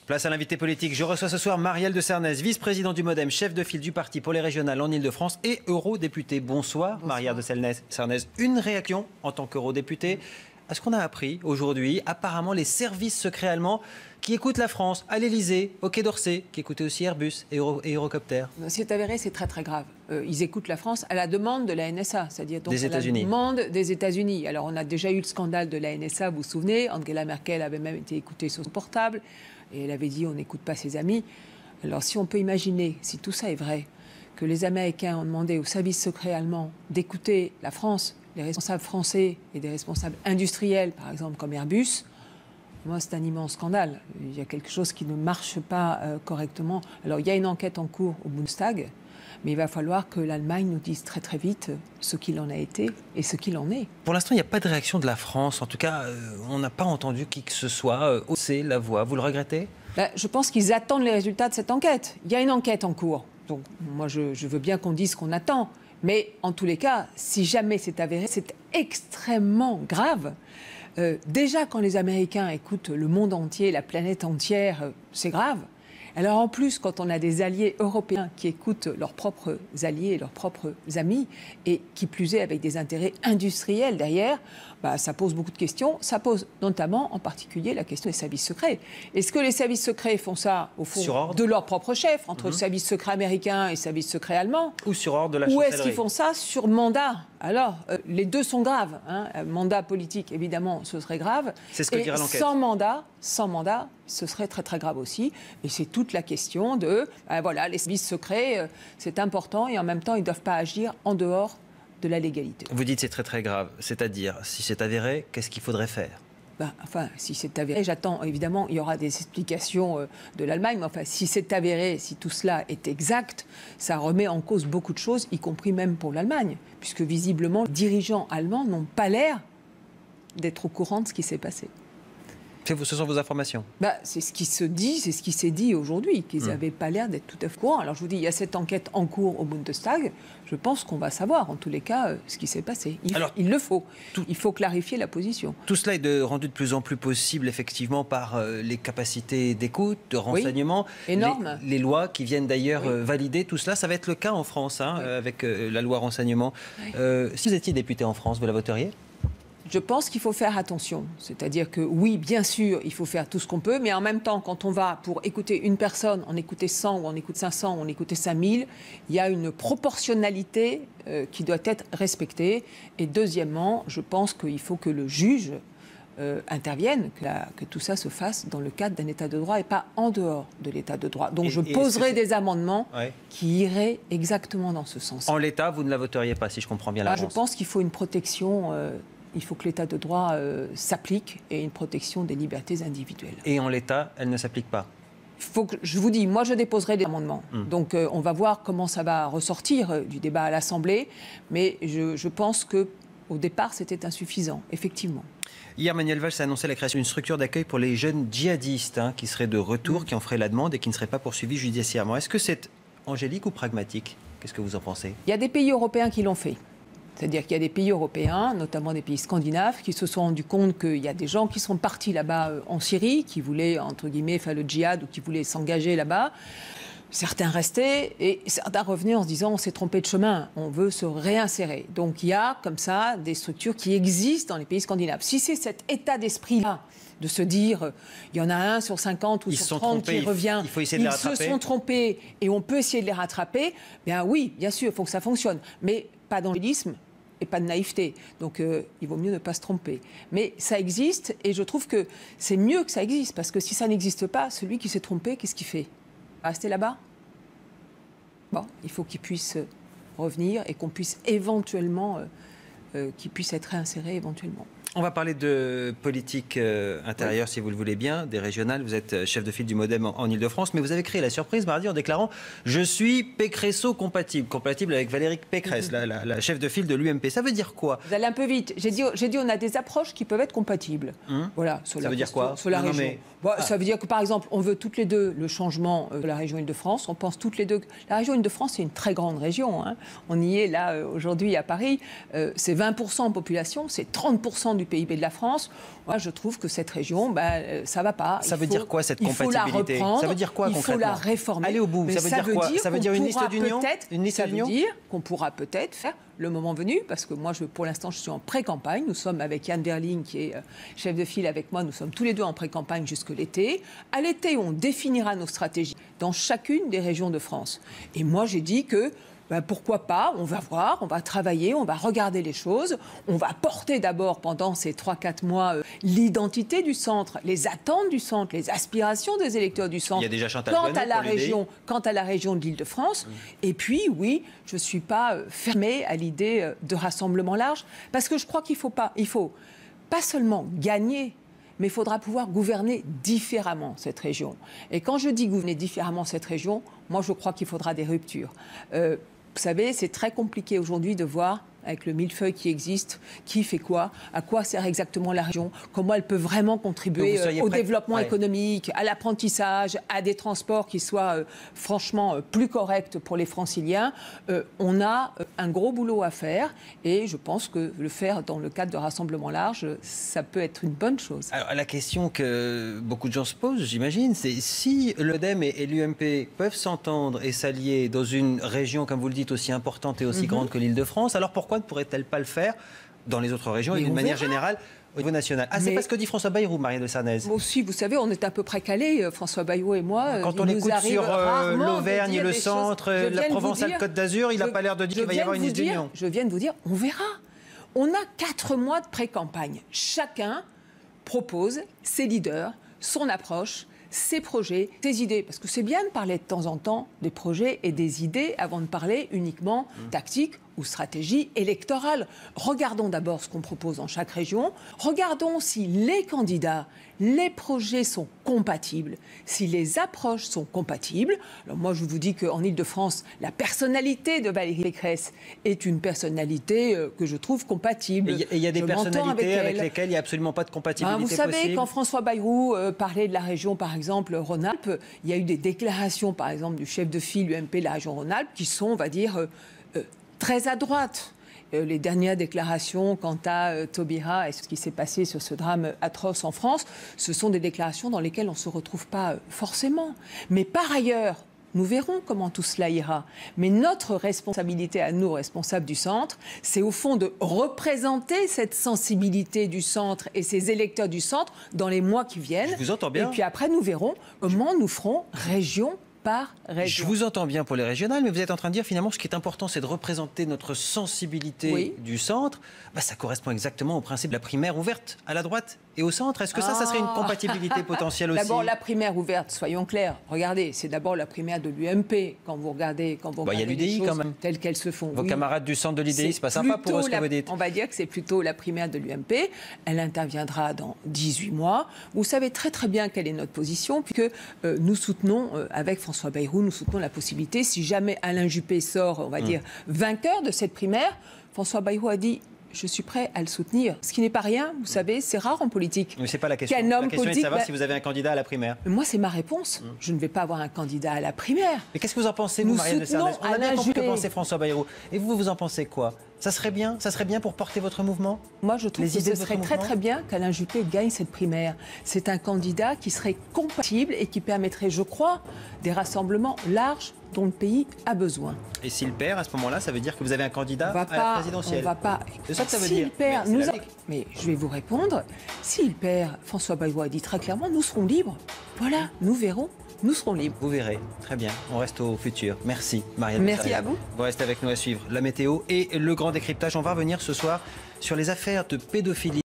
Place à l'invité politique. Je reçois ce soir Marielle de Sarnez, vice-présidente du MoDem, chef de file du parti pour les régionales en Ile-de-France et eurodéputée. Bonsoir, Marielle de Sarnez. Une réaction en tant qu'eurodéputée à ce qu'on a appris aujourd'hui. Apparemment, les services secrets allemands qui écoutent la France à l'Elysée, au Quai d'Orsay, qui écoutaient aussi Airbus et Eurocopter. C'est avéré, c'est très très grave. Ils écoutent la France à la demande de la NSA, c'est-à-dire donc des à la demande des États-Unis. Alors on a déjà eu le scandale de la NSA, vous vous souvenez, Angela Merkel avait même été écoutée sur son portable et elle avait dit on n'écoute pas ses amis. Alors si on peut imaginer, si tout ça est vrai, que les Américains ont demandé aux services secrets allemands d'écouter la France, les responsables français et des responsables industriels, par exemple comme Airbus, moi, c'est un immense scandale. Il y a quelque chose qui ne marche pas correctement. Alors, il y a une enquête en cours au Bundestag, mais il va falloir que l'Allemagne nous dise très très vite ce qu'il en a été et ce qu'il en est. Pour l'instant, il n'y a pas de réaction de la France. En tout cas, on n'a pas entendu qui que ce soit hausser la voix. Vous le regrettez ? Je pense qu'ils attendent les résultats de cette enquête. Il y a une enquête en cours. Donc, moi, je veux bien qu'on dise ce qu'on attend. Mais en tous les cas, si jamais c'est avéré, c'est extrêmement grave. Déjà, quand les Américains écoutent le monde entier, la planète entière, c'est grave. Alors en plus, quand on a des alliés européens qui écoutent leurs propres alliés et leurs propres amis, et qui plus est avec des intérêts industriels derrière, ça pose beaucoup de questions. Ça pose notamment, en particulier, la question des services secrets. Est-ce que les services secrets font ça, au fond, de leur propre chef, entre services secrets américains et services secrets allemands? Ou sur ordre de la chancellerie? Ou chancellerie? est-ce qu'ils font ça sur mandat? Alors, les deux sont graves. Mandat politique, évidemment, ce serait grave. C'est ce que dira l'enquête. Sans mandat, ce serait très très grave aussi. Et c'est toute la question de, voilà, les services secrets, c'est important et en même temps, ils ne doivent pas agir en dehors de la légalité. Vous dites c'est très très grave. C'est-à-dire, si c'est avéré, qu'est-ce qu'il faudrait faire? Si c'est avéré, j'attends, évidemment, il y aura des explications de l'Allemagne, mais enfin, si c'est avéré, si tout cela est exact, ça remet en cause beaucoup de choses, y compris même pour l'Allemagne, puisque visiblement, les dirigeants allemands n'ont pas l'air d'être au courant de ce qui s'est passé. Ce sont vos informations? C'est ce qui se dit, c'est ce qui s'est dit aujourd'hui, qu'ils n'avaient pas l'air d'être tout à fait courants. Alors je vous dis, il y a cette enquête en cours au Bundestag. Je pense qu'on va savoir, en tous les cas, ce qui s'est passé. Il le faut. Il faut clarifier la position. Tout cela est rendu de plus en plus possible, effectivement, par les capacités d'écoute, de renseignement. Oui, énorme. Les lois qui viennent d'ailleurs valider tout cela. Ça va être le cas en France, avec la loi renseignement. Si vous étiez député en France, vous la voteriez ? Je pense qu'il faut faire attention. C'est-à-dire que oui, bien sûr, il faut faire tout ce qu'on peut, mais en même temps, quand on va pour écouter une personne, en écouter 100 ou en écouter 500 ou en écouter 5000, il y a une proportionnalité qui doit être respectée. Et deuxièmement, je pense qu'il faut que le juge intervienne, que tout ça se fasse dans le cadre d'un état de droit et pas en dehors de l'état de droit. Donc je poserai des amendements qui iraient exactement dans ce sens. En l'état, vous ne la voteriez pas, si je comprends bien la Je pense qu'il faut une protection... il faut que l'état de droit s'applique et une protection des libertés individuelles. Et en l'état, elle ne s'applique pas? Je vous dis, moi je déposerai des amendements. Donc on va voir comment ça va ressortir du débat à l'Assemblée. Mais je pense qu'au départ, c'était insuffisant, effectivement. Hier, Manuel Valls a annoncé la création d'une structure d'accueil pour les jeunes djihadistes qui seraient de retour, qui en feraient la demande et qui ne seraient pas poursuivis judiciairement. Est-ce que c'est angélique ou pragmatique? Qu'est-ce que vous en pensez? Il y a des pays européens qui l'ont fait. C'est-à-dire qu'il y a des pays européens, notamment des pays scandinaves, qui se sont rendus compte qu'il y a des gens qui sont partis là-bas en Syrie, qui voulaient, entre guillemets, faire le djihad ou qui voulaient s'engager là-bas. Certains restaient et certains revenaient en se disant on s'est trompé de chemin, on veut se réinsérer. Donc il y a comme ça des structures qui existent dans les pays scandinaves. Si c'est cet état d'esprit-là, de se dire il y en a 1 sur 50 ou sur 30 qui revient, il faut essayer de les rattraper. Ils se sont trompés et on peut essayer de les rattraper, bien oui, bien sûr, il faut que ça fonctionne. Mais pas d'angélisme et pas de naïveté. Donc il vaut mieux ne pas se tromper. Mais ça existe et je trouve que c'est mieux que ça existe parce que si ça n'existe pas, celui qui s'est trompé, qu'est-ce qu'il fait? Rester là-bas? Bon, il faut qu'il puisse revenir et qu'on puisse éventuellement, qu'il puisse être réinséré éventuellement. On va parler de politique intérieure, si vous le voulez bien, des régionales. Vous êtes chef de file du MoDem en Ile-de-France, mais vous avez créé la surprise mardi en déclarant « Je suis Pécresso-compatible », compatible avec Valérie Pécresse, la chef de file de l'UMP. Ça veut dire quoi? Vous allez un peu vite. J'ai dit on a des approches qui peuvent être compatibles. Voilà, ça veut dire quoi? Sur la région. Ça veut dire que, par exemple, on veut toutes les deux le changement de la région Île-de-France. On pense toutes les deux... La région Île-de-France, c'est une très grande région. On y est, là, aujourd'hui, à Paris. C'est 20% en population, c'est 30% du du PIB de la France. Moi, je trouve que cette région, ça ne va pas. Ça veut dire quoi, cette compatibilité? Ça veut dire quoi, concrètement? Il faut la réformer. Allez au bout. Ça veut dire quoi? Ça veut dire une liste d'union? Ça veut dire qu'on pourra peut-être faire le moment venu, parce que moi, pour l'instant, je suis en pré-campagne. Nous sommes avec Yann Berling, qui est chef de file avec moi. Nous sommes tous les deux en pré-campagne jusque l'été. À l'été, on définira nos stratégies dans chacune des régions de France. Et moi, j'ai dit que pourquoi pas, on va voir, on va travailler, on va regarder les choses, on va porter d'abord pendant ces 3-4 mois l'identité du centre, les attentes du centre, les aspirations des électeurs du centre. Il y a déjà Chantal quant à la région de l'Île-de-France. Et puis, oui, je ne suis pas fermée à l'idée de rassemblement large, parce que je crois qu'il faut pas seulement gagner, mais il faudra pouvoir gouverner différemment cette région. Et quand je dis gouverner différemment cette région, moi je crois qu'il faudra des ruptures. Vous savez, c'est très compliqué aujourd'hui de voir, avec le millefeuille qui existe, qui fait quoi, à quoi sert exactement la région, comment elle peut vraiment contribuer au développement économique, à l'apprentissage, à des transports qui soient franchement plus corrects pour les Franciliens. On a un gros boulot à faire et je pense que le faire dans le cadre de rassemblement large, ça peut être une bonne chose. Alors, la question que beaucoup de gens se posent, j'imagine, c'est si le MoDem et l'UMP peuvent s'entendre et s'allier dans une région, comme vous le dites, aussi importante et aussi grande que l'Île-de-France, alors pourquoi ne pourrait-elle pas le faire dans les autres régions et d'une manière générale au niveau national? Ah, c'est pas ce que dit François Bayrou, Marielle de Sarnez. Moi aussi, vous savez, on est à peu près calés, François Bayrou et moi. Quand on écoute sur l'Auvergne et le centre, la Provence-Alpes-Côte d'Azur, il n'a pas l'air de dire qu'il va y avoir une liste d'union. Je viens de vous dire, on verra. On a 4 mois de pré-campagne. Chacun propose ses leaders, son approche, ses projets, ses idées. Parce que c'est bien de parler de temps en temps des projets et des idées avant de parler uniquement tactique ou stratégie électorale. Regardons d'abord ce qu'on propose dans chaque région. Regardons si les candidats, les projets sont compatibles, si les approches sont compatibles. Alors moi, je vous dis qu'en Île-de-France, la personnalité de Valérie Pécresse est une personnalité que je trouve compatible. Et il y a des personnalités avec lesquelles il n'y a absolument pas de compatibilité possible. Vous savez, possible. quand François Bayrou parlait de la région, par exemple, Rhône-Alpes, il y a eu des déclarations, par exemple, du chef de file UMP de la région Rhône-Alpes qui sont, on va dire, très à droite. Les dernières déclarations quant à Taubira et ce qui s'est passé sur ce drame atroce en France, ce sont des déclarations dans lesquelles on ne se retrouve pas forcément. Mais par ailleurs, nous verrons comment tout cela ira. Mais notre responsabilité à nous, responsables du centre, c'est au fond de représenter cette sensibilité du centre et ces électeurs du centre dans les mois qui viennent. Je vous entends bien. Et puis après, nous verrons comment nous ferons région par région. Je vous entends bien pour les régionales, mais vous êtes en train de dire finalement ce qui est important, c'est de représenter notre sensibilité du centre. Ça correspond exactement au principe de la primaire ouverte à la droite et au centre. Est-ce que ça serait une compatibilité potentielle aussi? D'abord, la primaire ouverte, soyons clairs. Regardez, c'est d'abord la primaire de l'UMP quand vous regardez, il y a l'UDI quand même. Telles qu'elles se font. Vos camarades du centre de l'UDI, c'est pas sympa pour eux ce que vous dites. On va dire que c'est plutôt la primaire de l'UMP. Elle interviendra dans 18 mois. Vous savez très très bien quelle est notre position, puisque nous soutenons avec François Bayrou, nous soutenons la possibilité, si jamais Alain Juppé sort, on va dire, vainqueur de cette primaire, François Bayrou a dit « je suis prêt à le soutenir ». Ce qui n'est pas rien, vous savez, c'est rare en politique. Mais ce n'est pas la question. La question est de savoir si vous avez un candidat à la primaire. Moi, c'est ma réponse. Je ne vais pas avoir un candidat à la primaire. Mais qu'est-ce que vous en pensez, vous, Marielle de Sarnez? On a bien compris que pensait François Bayrou. Et vous en pensez quoi? Ça serait bien pour porter votre mouvement? Moi, je trouve que ce serait très très bien qu'Alain Juppé gagne cette primaire. C'est un candidat qui serait compatible et qui permettrait, je crois, des rassemblements larges dont le pays a besoin. Et s'il perd, à ce moment-là, ça veut dire que vous avez un candidat à la présidentielle? On va pas. C'est ça que ça veut dire. Perd, mais je vais vous répondre. S'il perd, François Bayrou a dit très clairement, nous serons libres. Voilà, nous verrons. Nous serons libres. Vous verrez. Très bien. On reste au futur. Merci, Marielle. Merci à vous. Vous restez avec nous à suivre la météo et le grand décryptage. On va revenir ce soir sur les affaires de pédophilie.